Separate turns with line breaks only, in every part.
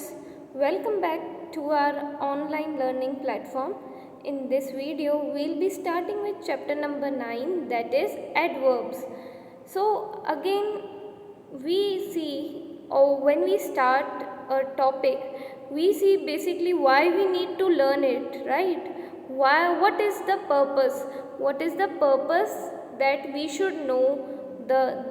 students, welcome back to our online learning platform. In this video, we'll be starting with chapter number 9, that is adverbs. So again, we see, or when we start a topic, we see basically why we need to learn it, right? What is the purpose? What is the purpose that we should know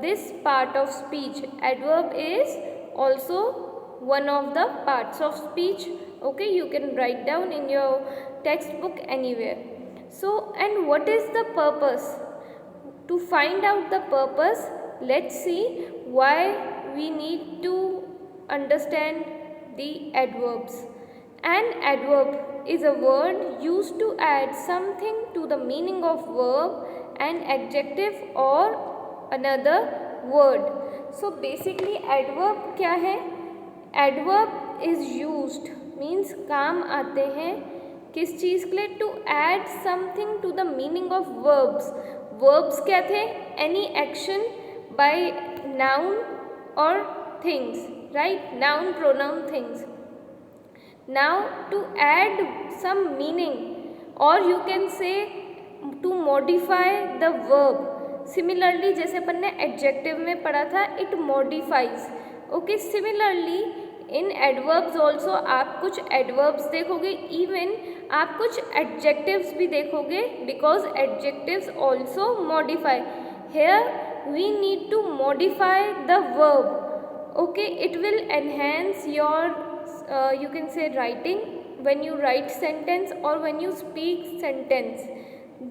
this part of speech? Adverb is also one of the parts of speech. Okay, you can write down in your textbook anywhere. So, and what is the purpose? To find out the purpose, let's see why we need to understand the adverbs. An adverb is a word used to add something to the meaning of verb, an adjective or another word. So basically adverb क्या है? Adverb is used means काम आते हैं किस चीज़ के लिए? To add something to the meaning of verbs. Verbs क्या थे? एनी एक्शन बाय नाउन और things, right? Noun, pronoun, things. Now to add some meaning और you can say to modify the verb. Similarly जैसे अपन ने adjective में पढ़ा था, it modifies. Okay, similarly in adverbs also आप कुछ एडवर्ब्स देखोगे, इवन आप कुछ एडजेक्टिव्स भी देखोगे, because adjectives also modify. Here we need to modify the verb. Okay, it will enhance your you can say writing when you write sentence or when you speak sentence.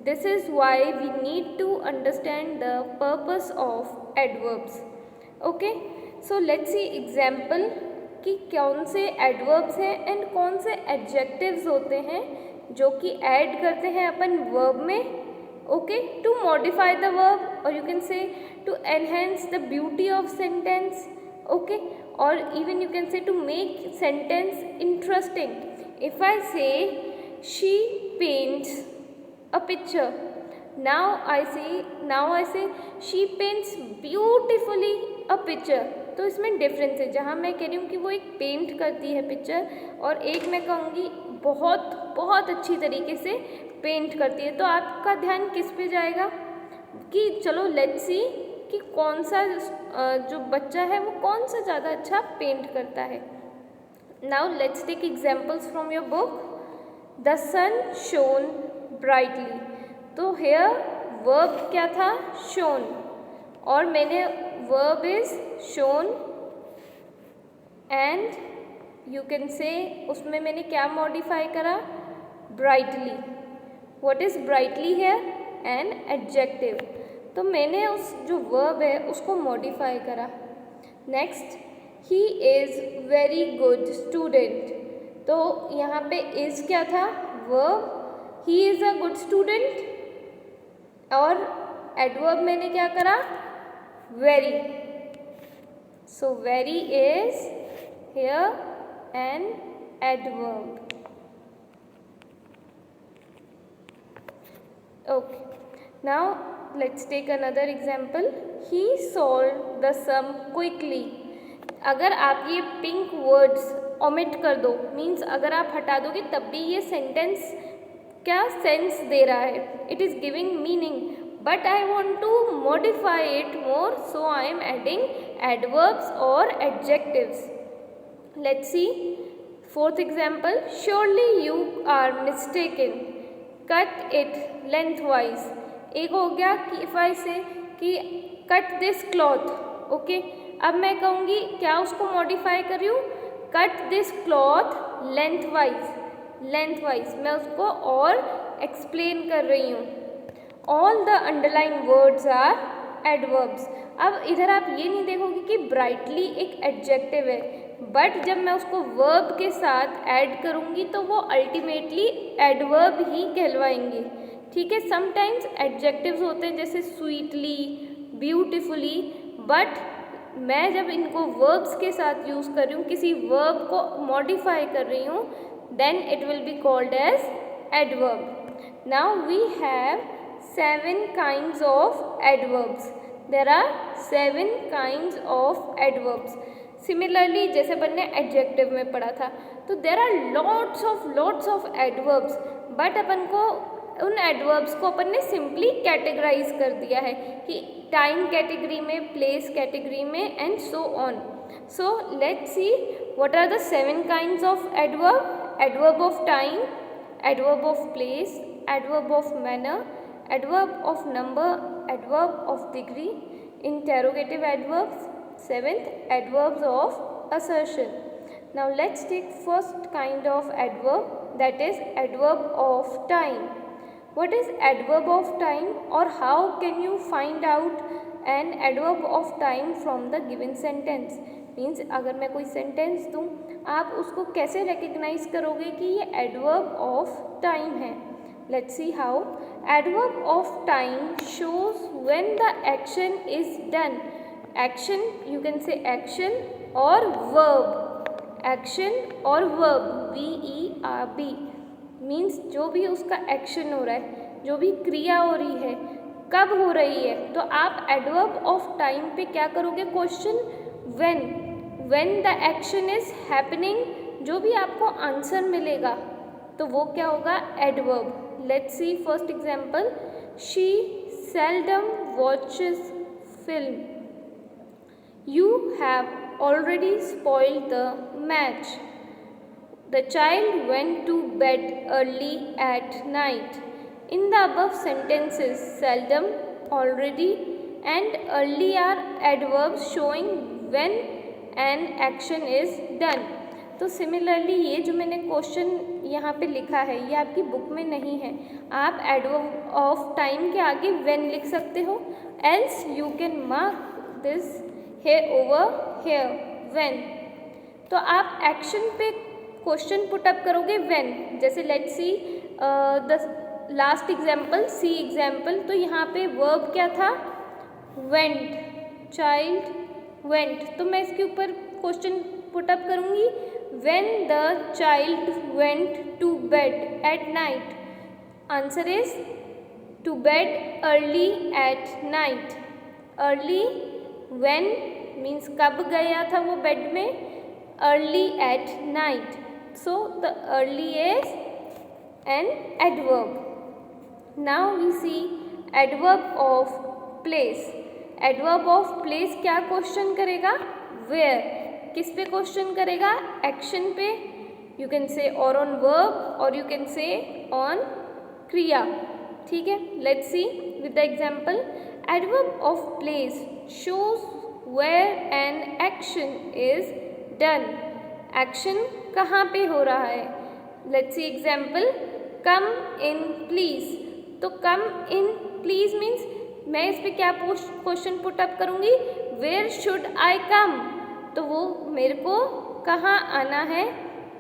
This is why we need to understand the purpose of adverbs. Okay, so let's see example कि कौन से adverbs हैं and कौन से adjectives होते हैं जो कि add करते हैं अपन verb में. Okay, to modify the verb or you can say to enhance the beauty of sentence. Okay, or even you can say to make sentence interesting. If I say she paints a picture, now I say she paints beautifully a picture. तो इसमें difference है. जहाँ मैं कह रही हूँ कि वो एक पेंट करती है पिक्चर, और एक मैं कहूँगी बहुत बहुत अच्छी तरीके से पेंट करती है. तो आपका ध्यान किस पे जाएगा कि चलो लेट्स सी कि कौन सा जो बच्चा है वो कौन सा ज़्यादा अच्छा पेंट करता है. Now let's take examples from your book. The sun shone brightly. तो हेयर वर्ब क्या था? शोन. और मैंने verb is shone and you can say उसमें मैंने क्या मॉडिफाई करा? Brightly. What is brightly here? An adjective. तो मैंने उस जो वर्ब है उसको मॉडिफाई करा. Next, he is very good student. तो यहाँ पे इज़ क्या था? Verb. He is a good student. और एडवर्ब मैंने क्या करा? Very. So very is here an adverb. Okay, now let's take another example. He solved the sum quickly. अगर आप ये पिंक वर्ड्स ओमिट कर दो, मीन्स अगर आप हटा दोगे तब भी ये सेंटेंस क्या सेंस दे रहा है? It is giving meaning, but I want to modify it more, so I am adding adverbs और adjectives. Let's see fourth example. Surely you are mistaken. Cut it lengthwise. एक हो गया कि इफ़ आई से कि कट दिस क्लॉथ. ओके, अब मैं कहूँगी क्या उसको मॉडिफाई कर रही हूँ? Cut this cloth lengthwise. Lengthwise मैं उसको और एक्सप्लेन कर रही हूँ. All the underline words are adverbs. अब इधर आप ये नहीं देखोगे कि ब्राइटली एक एडजेक्टिव है, बट जब मैं उसको वर्ब के साथ ऐड करूँगी तो वो अल्टीमेटली एडवर्ब ही कहलवाएंगे. ठीक है, समटाइम्स एडजेक्टिव्स होते हैं जैसे स्वीटली, ब्यूटिफुली, बट मैं जब इनको वर्ब्स के साथ यूज़ कर रही हूँ, किसी वर्ब को मॉडिफाई कर रही हूँ, then it will be called as adverb. Now we have 7 kinds of adverbs. There are 7 kinds of adverbs. Similarly जैसे अपन ने एडजेक्टिव में पढ़ा था, तो there are lots of adverbs, but अपन को उन एडवर्ब्स को अपन ने सिंपली कैटेगराइज कर दिया है कि टाइम कैटेगरी में, प्लेस कैटेगरी में and so on. So let's see what are the 7 kinds of adverb. Adverb of time, adverb of place, adverb of manner, adverb of number, adverb of degree, interrogative adverbs, 7th adverbs of assertion. Now let's take first kind of adverb, that is adverb of time. What is adverb of time or how can you find out an adverb of time from the given sentence? Means अगर मैं कोई sentence दूँ, आप उसको कैसे recognise करोगे कि ये adverb of time है. Let's see how. Adverb of time shows when the action is done. Action, you can say action or verb. Action or verb, V-E-R-B, means जो भी उसका action हो रहा है, जो भी क्रिया हो रही है, कब हो रही है, तो आप adverb of time पे क्या करोगे? Question when the action is happening, जो भी आपको आंसर मिलेगा तो वो क्या होगा? adverb. Let's see first example. She seldom watches film. You have already spoiled the match. The child went to bed early at night. In the above sentences, seldom, already and early are adverbs showing when an action is done. तो similarly ये जो मैंने question यहाँ पे लिखा है ये आपकी बुक में नहीं है. आप एडवर्ब ऑफ टाइम के आगे व्हेन लिख सकते हो, else you can mark this here over here when. तो आप एक्शन पे क्वेश्चन पुटअप करोगे व्हेन. जैसे let's see the last example, see example, तो यहाँ पे वर्ब क्या था? वेंट. चाइल्ड वेंट, तो मैं इसके ऊपर क्वेश्चन पुटअप करूँगी when the child went to bed at night. Answer is to bed early at night. Early when means कब गया था वो बेड में? early at night. So the early is an adverb. Now we see adverb of place. Adverb of place क्या question करेगा? where. किस पे question करेगा? एक्शन पे. यू कैन से और ऑन वर्ब और यू कैन से ऑन क्रिया. ठीक है, let's see with the example. Adverb of place shows where an action is done. Action कहाँ पे हो रहा है? Let's see example. Come in please. तो कम इन प्लीज मीन्स मैं इस पे क्या क्वेश्चन पुटअप करूँगी? Where should I come. तो वो मेरे को कहाँ आना है?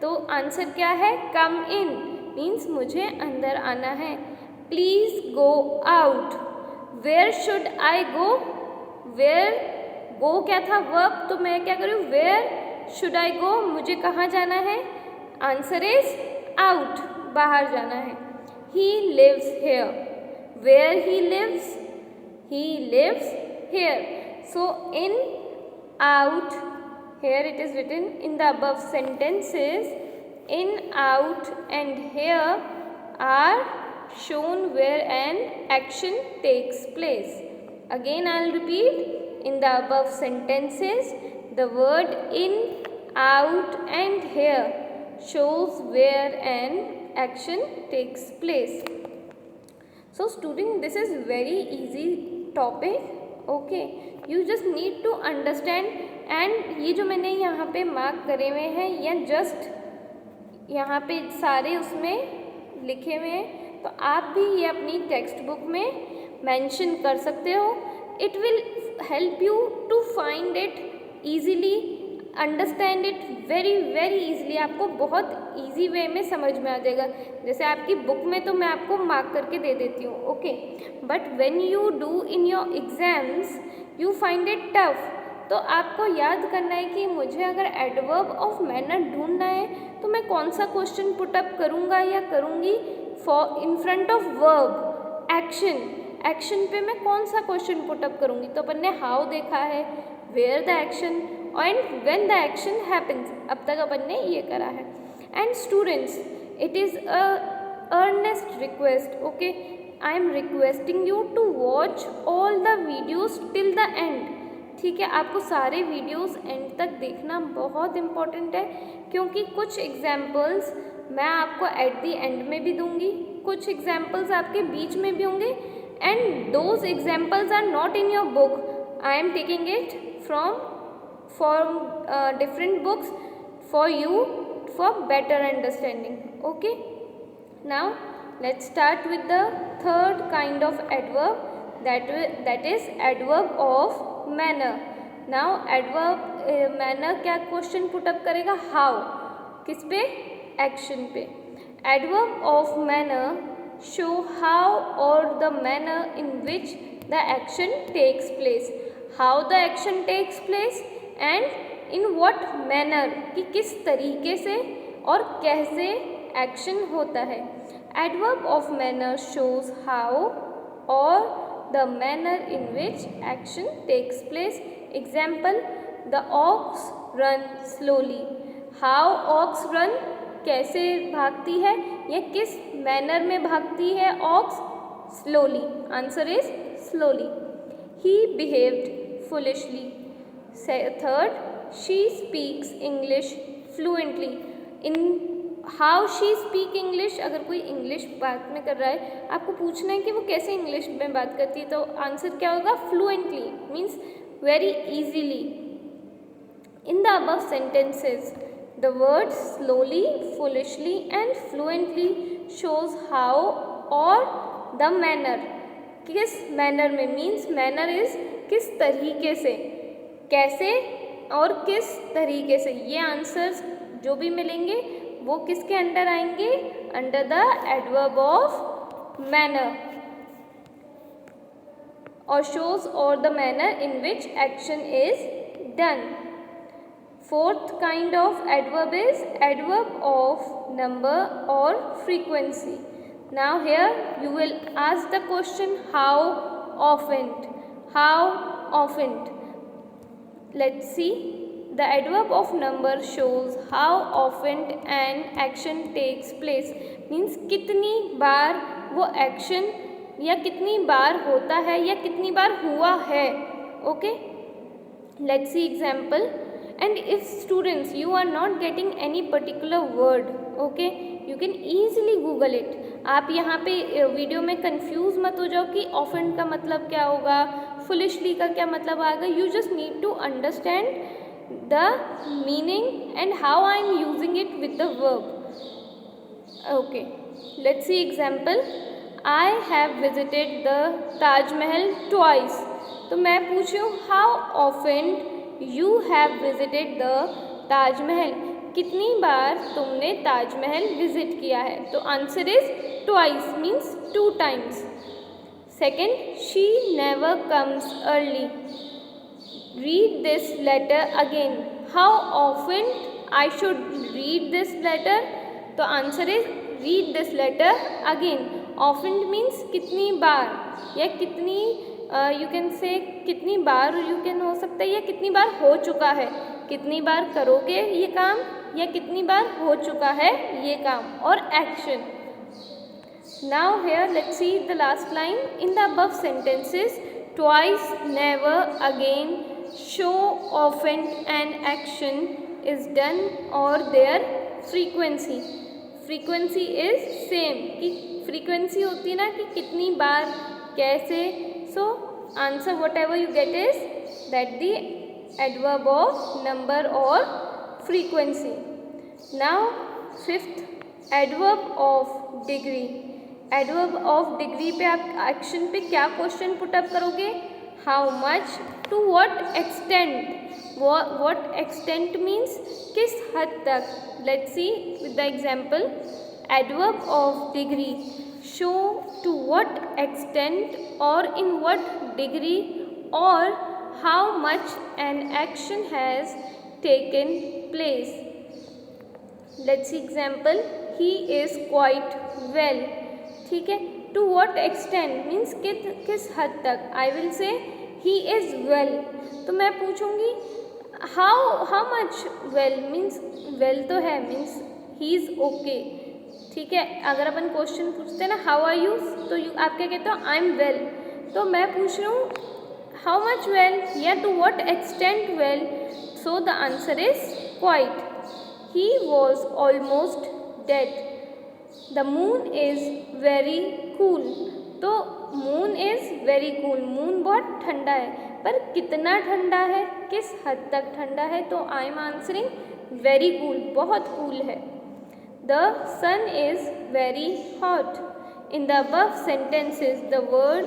तो आंसर क्या है? कम इन मीन्स मुझे अंदर आना है. Please go out. Where should I go. Where go क्या था? वर्ब. तो मैं क्या करूँ? वेयर शुड आई गो, मुझे कहाँ जाना है? आंसर इज आउट, बाहर जाना है. He lives here. Where he lives? He lives here. So in, out, here it is written in the above sentences, in, out and here are shown where an action takes place. Again I'll repeat, in the above sentences the word in, out and here shows where an action takes place. So student, this is very easy topic. Okay, you just need to understand. And ये जो मैंने यहाँ पे mark करे हुए हैं या just यहाँ पे सारे उसमें लिखे हुए हैं, तो आप भी ये अपनी टेक्स्ट बुक में मेंशन कर सकते हो. It will help you to find it easily, understand it very easily. आपको बहुत ईजी वे में समझ में आ जाएगा. जैसे आपकी बुक में तो मैं आपको मार्क करके दे देती हूँ, okay, but when you do in your exams you find it tough. तो आपको याद करना है कि मुझे अगर एडवर्ब ऑफ मैनर ढूंढना है तो मैं कौन सा क्वेश्चन पुटअप करूँगा या करूँगी for in front of verb. Action, action पे मैं कौन सा क्वेश्चन पुटअप करूँगी? तो अपन ने हाउ देखा है, where the action, and when the action happens, अब तक अपन ने ये करा है। And students, it is a earnest request, okay, I am requesting you to watch all the videos till the end. ठीक है, आपको सारे वीडियोस एंड तक देखना बहुत इम्पॉर्टेंट है, क्योंकि कुछ एग्जाम्पल्स मैं आपको एट दी एंड में भी दूंगी, कुछ एग्जाम्पल्स आपके बीच में भी होंगे, and those examples are not in your book, I am taking it from different books for you for better understanding. Okay, now let's start with the third kind of adverb, that is adverb of manner. Now adverb manner क्या question put up करेगा, how, किस पे, action पे। adverb of manner show how or the manner in which the action takes place, how the action takes place and in what manner, कि किस तरीके से और कैसे एक्शन होता है। Adverb of manner shows how or the manner in which action takes place. Example, the ox run slowly. How ox run, कैसे भागती है या किस मैनर में भागती है ox? Slowly. Answer is slowly. He behaved foolishly. Third, she speaks English fluently. In how she speak English, अगर कोई इंग्लिश बात में कर रहा है, आपको पूछना है कि वो कैसे इंग्लिश में बात करती है, तो आंसर क्या होगा, fluently, means very easily. In the above sentences the word slowly, foolishly and fluently shows how और द मैनर, किस मैनर में, मीन्स मैनर इज किस तरीके से, कैसे और किस तरीके से। ये आंसर्स जो भी मिलेंगे वो किसके अंडर आएंगे, under the adverb of manner, और शोज और the manner in which action is done. Fourth kind of adverb is adverb of number और frequency. Now here you will ask the question how often, how often. Let's see, the adverb of number shows how often an action takes place, means कितनी बार वो action या कितनी बार होता है या कितनी बार हुआ है। Okay, let's see example. And if students you are not getting any particular word, okay, you can easily google it. आप यहाँ पे वीडियो में कंफ्यूज मत हो जाओ कि often का मतलब क्या होगा, foolishly का क्या मतलब आएगा। You just need to understand the meaning and how I am using it with the verb. Okay, let's see example. I have visited the Taj Mahal twice. तो मैं पूछ रही हूँ how often you have visited the Taj Mahal, कितनी बार तुमने Taj Mahal visit किया है, तो answer is twice, means 2 times. Second, she never comes early. Read this letter again. How often I should read this letter? तो answer is read this letter again. Often means कितनी बार या कितनी, you can say कितनी बार you can हो सकता है या कितनी बार हो चुका है, कितनी बार करोगे ये काम या कितनी बार हो चुका है ये काम, और action. Now here let's see the last line. In the above sentences, twice, never, again show often an action is done or their frequency. Frequency is same, कि frequency होती है ना कि कितनी बार, कैसे। So answer whatever you get is that the adverb of number or frequency. Now fifth, adverb of degree. Adverb of degree पे आप action पे क्या क्वेश्चन पुटअप करोगे, how much, to what extent, what extent means किस हद तक। Let's see with the example, adverb of degree show to what extent और in what degree और how much an action has taken place. Let's see example, he is quite well. ठीक है, to what extent means किस हद तक। I will say he is well, तो मैं पूछूंगी how much well means well तो है, मीन्स ही इज़ ओके, ठीक है। अगर अपन क्वेश्चन पूछते हैं ना हाउ आर यू, तो आप क्या कहते हो, आई एम वेल। तो मैं पूछ रही हूँ हाउ मच वेल या to what extent well, so the answer is quite. He was almost dead. The moon is very cool. तो moon is very cool, moon बहुत ठंडा है, पर कितना ठंडा है, किस हद तक ठंडा है, तो I am answering very cool, बहुत कूल है। The sun is very hot. In the above sentences the word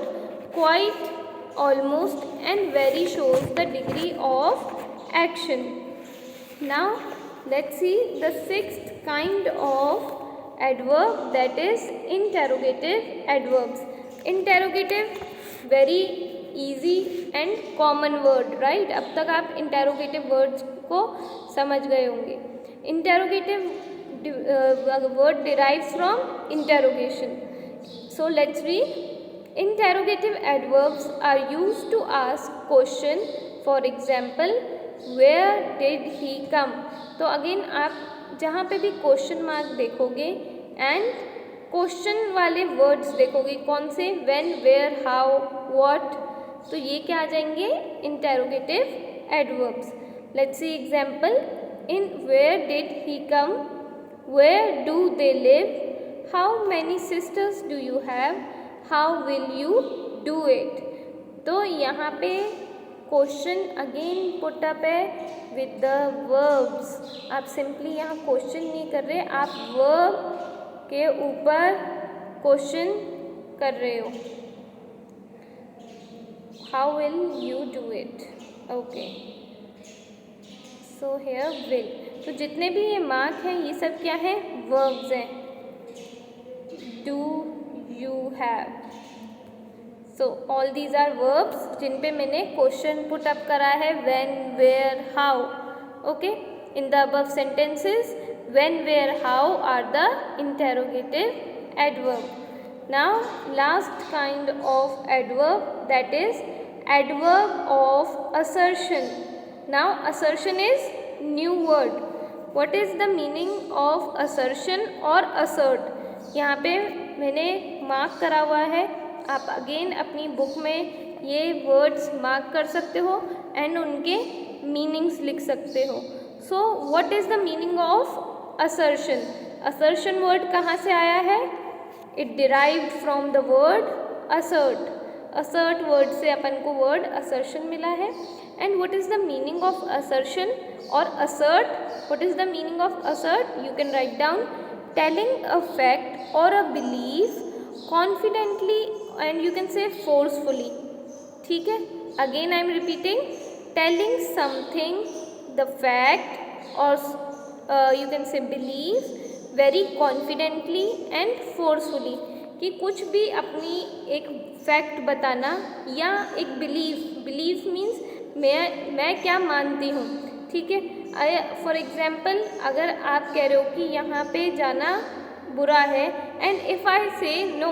quite, almost and very shows the degree of action. Now let's see the sixth kind of adverb, that is interrogative adverbs. Interrogative very easy and common word, right? अब तक आप interrogative words को समझ गए होंगे। Interrogative word derives from interrogation. So let's read. Interrogative adverbs are used to ask question. For example, where did he come? तो again आप जहाँ पे भी क्वेश्चन मार्क देखोगे एंड क्वेश्चन वाले वर्ड्स देखोगे, कौन से, when, where, how, what, तो ये क्या आ जाएंगे, interrogative adverbs. Let's see example. In where did he come? Where do they live? How many sisters do you have? How will you do it? तो यहाँ पे क्वेश्चन अगेन पुट अप है with the verbs. आप simply यहाँ question नहीं कर रहे, आप वर्ब के ऊपर क्वेश्चन कर रहे हो। How will you do it? Okay, so here will. तो जितने भी ये मार्क हैं ये सब क्या है, वर्ब्स हैं। Do you have, so all these are verbs जिन पे मैंने क्वेश्चन पुट अप करा है, when, where, how. okay, in the above sentences when, where, how are the interrogative adverb. Now last kind of adverb, that is adverb of assertion. Now assertion is new word. What is the meaning of assertion or assert? यहाँ पे मैंने mark करा हुआ है, आप again अपनी book में ये वर्ड्स मार्क कर सकते हो एंड उनके मीनिंग्स लिख सकते हो। So what is the meaning of assertion? Assertion word कहाँ से आया है? It derived from the word assert. Assert word से अपन को वर्ड असर्शन मिला है। And what is the meaning of assertion और assert? What is the meaning of assert? You can write down telling a fact or a belief confidently and you can say forcefully. ठीक है, again I am repeating, telling something, the fact or you can say belief very confidently and forcefully, कि कुछ भी अपनी एक fact बताना या एक बिलीफ मीन्स मैं क्या मानती हूँ, ठीक है। फॉर एग्जाम्पल अगर आप कह रहे हो कि यहाँ पे जाना बुरा है एंड इफ़ आई से नो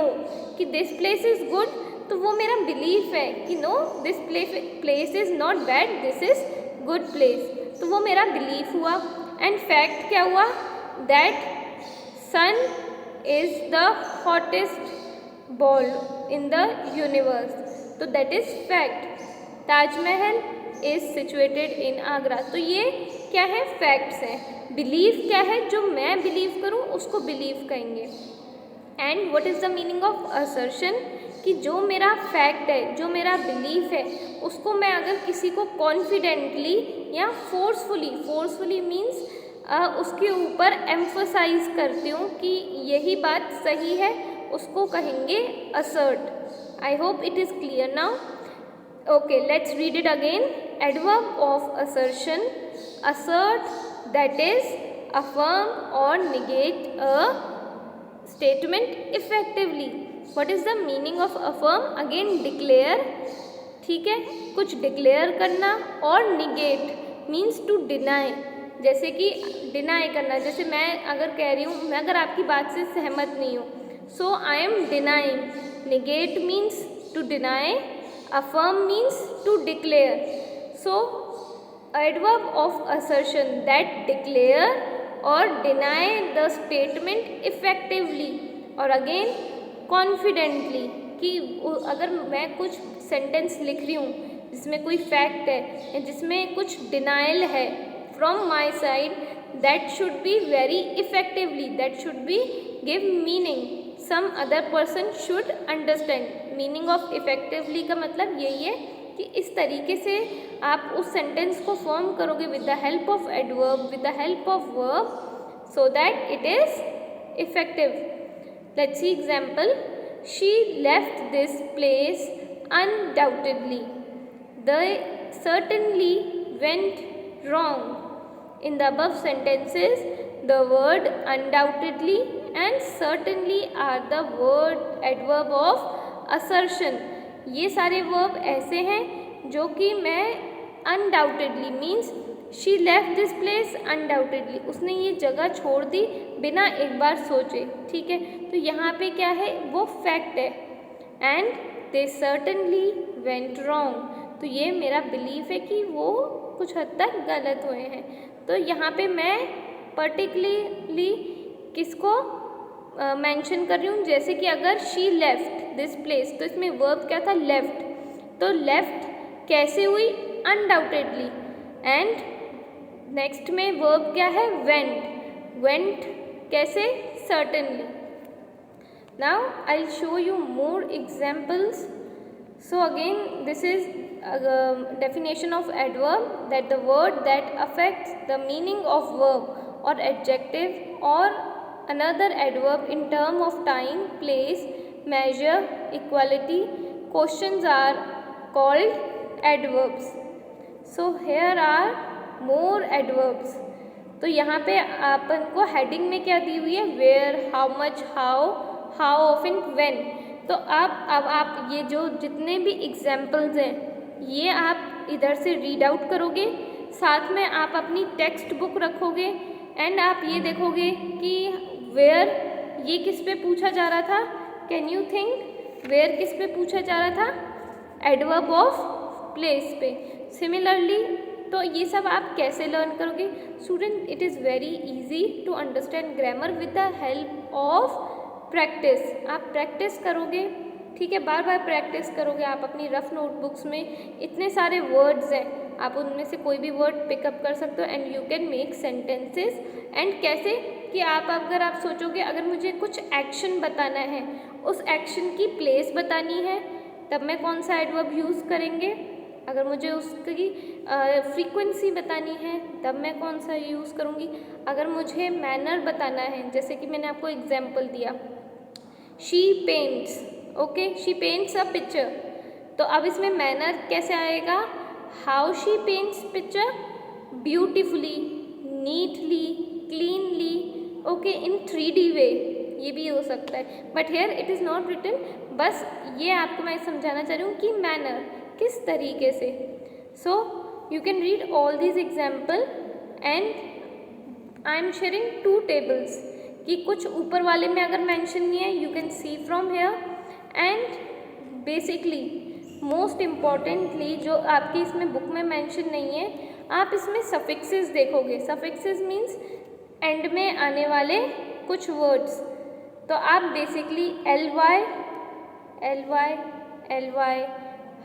कि दिस प्लेस इज़ गुड, तो वो मेरा बिलीफ है कि no this place is not bad, this is good place, तो वो मेरा बिलीफ हुआ। एंड फैक्ट क्या हुआ? That sun is the hottest ball in the universe, तो that is fact. Taj Mahal is situated in Agra, तो ये क्या है? फैक्ट्स हैं। बिलीफ क्या है? जो मैं बिलीव करूँ उसको बिलीव कहेंगे। And what is the meaning of assertion? कि जो मेरा फैक्ट है, जो मेरा बिलीफ है, उसको मैं अगर किसी को कॉन्फिडेंटली या फोर्सफुली मीन्स उसके ऊपर एम्फोसाइज करती हूँ कि यही बात सही है, उसको कहेंगे assert. I hope it is clear now. Okay, let's read it again. Adverb of assertion, assert, that is affirm or negate a statement effectively. What is the meaning of affirm? Again declare, ठीक है, कुछ declare करना, और negate means to deny, जैसे कि deny करना। जैसे मैं अगर कह रही हूँ, मैं अगर आपकी बात से सहमत नहीं हूँ, so I am denying. Negate means to deny, affirm means to declare. So adverb of assertion that declare or deny the statement effectively और again confidently, कि अगर मैं कुछ सेंटेंस लिख रही हूँ जिसमें कोई फैक्ट है या जिसमें कुछ डिनाइल है from my side, that should be very effectively, that should be give meaning, some other person should understand. Meaning of effectively का मतलब यही है कि इस तरीके से आप उस सेंटेंस को फॉर्म करोगे with the help of adverb, with the help of verb, so that it is effective. Let's see example. She left this place undoubtedly. They certainly went wrong. In the above sentences, the word undoubtedly and certainly are the word adverb of assertion. ये सारे verb ऐसे हैं जो कि मैं undoubtedly means she left this place undoubtedly, उसने ये जगह छोड़ दी बिना एक बार सोचे, ठीक है। तो यहाँ पे क्या है, वो फैक्ट है। And they certainly went wrong, तो ये मेरा बिलीफ है कि वो कुछ हद तक गलत हुए हैं। तो यहाँ पे मैं पर्टिकुलरली किसको मेंशन कर रही हूँ, जैसे कि अगर she left this place, तो इसमें वर्ब क्या था, लेफ्ट। तो लेफ्ट कैसे हुई, अनडाउटेडली। एंड नेक्स्ट में वर्ब क्या है, वेंट। वेंट कैसे, certainly. Now I will show you more examples. So again this is definition of adverb, that the word that affects the meaning of verb or adjective or another adverb in term of time, place, measure, equality. Questions are called adverbs. So here are more adverbs. तो यहाँ पे अपन को heading में क्या दी हुई है, where, how much, how often, when. तो अब आप ये जो जितने भी एग्जाम्पल्स हैं ये आप इधर से रीड आउट करोगे, साथ में आप अपनी टेक्स्ट बुक रखोगे एंड आप ये देखोगे कि वेयर ये किस पे पूछा जा रहा था। कैन यू थिंक वेयर किस पे पूछा जा रहा था, एडवर्ब ऑफ प्लेस पे। सिमिलरली तो ये सब आप कैसे लर्न करोगे student, it is very easy to understand grammar with the help of practice. आप प्रैक्टिस करोगे, ठीक है, बार बार प्रैक्टिस करोगे। आप अपनी रफ नोटबुक्स में इतने सारे वर्ड्स हैं, आप उनमें से कोई भी वर्ड पिकअप कर सकते हो and you can make sentences. And कैसे कि अगर आप सोचोगे अगर मुझे कुछ एक्शन बताना है, उस एक्शन की प्लेस बतानी है, तब मैं कौन सा एडवर्ब यूज़ करेंगे। अगर मुझे उसकी फ्रीक्वेंसी बतानी है तब मैं कौन सा यूज़ करूँगी। अगर मुझे मैनर बताना है, जैसे कि मैंने आपको एग्जाम्पल दिया, she paints, okay, she paints a picture, तो अब इसमें मैनर कैसे आएगा, how she paints picture, beautifully, neatly, cleanly, okay, in 3D way, ये भी हो सकता है। But here it is not written, बस ये आपको मैं समझाना चाह रही हूँ कि मैनर किस तरीके से। So you can read all these example and I am sharing 2 tables, कि कुछ ऊपर वाले में अगर मेंशन नहीं है you can see from here. And basically most importantly जो आपकी इसमें बुक में मेंशन नहीं है, आप इसमें सफिक्सेस देखोगे। सफिक्सेस मीन्स एंड में आने वाले कुछ वर्ड्स। तो आप बेसिकली एल वाई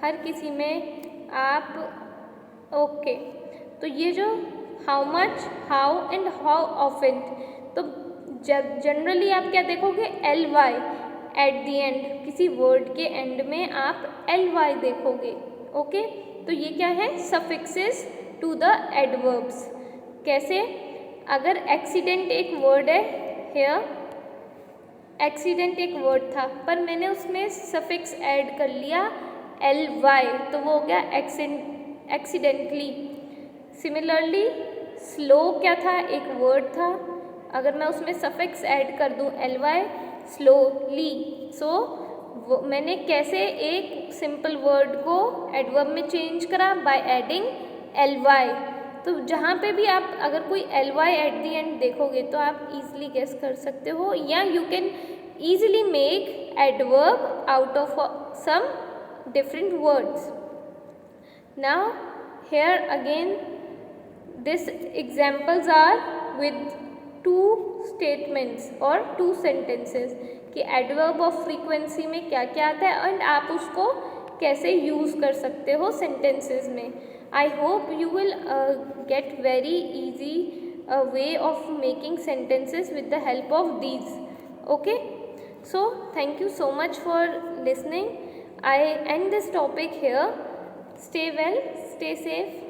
हर किसी में आप ओके। तो ये जो how much, how and how often, तो जनरली आप क्या देखोगे, L Y at the end, किसी वर्ड के एंड में आप एल वाई देखोगे, ओके। तो ये क्या है, सफिक्सेस टू द एडवर्ब्स। कैसे, अगर एक्सीडेंट एक वर्ड है, हेयर एक्सीडेंट एक वर्ड था पर मैंने उसमें सफिक्स ऐड कर लिया एल वाई, तो वो हो गया एक्सीडेंटली। सिमिलरली स्लो क्या था, एक वर्ड था, अगर मैं उसमें सफिक्स ऐड कर दूं एल वाई, स्लोली, सो मैंने कैसे एक सिंपल वर्ड को एडवर्ब में चेंज करा, बाय एडिंग एल वाई। तो जहाँ पे भी आप अगर कोई L Y at the end देखोगे तो आप इजीली गेस कर सकते हो, या you can easily make adverb out of some different words. Now here again This examples are with two statements और two sentences कि adverb of frequency में क्या क्या आता है and आप उसको कैसे use कर सकते हो sentences में. I hope you will get very easy way of making sentences with the help of these. Okay, so thank you so much for listening. I end this topic here. Stay well, stay safe.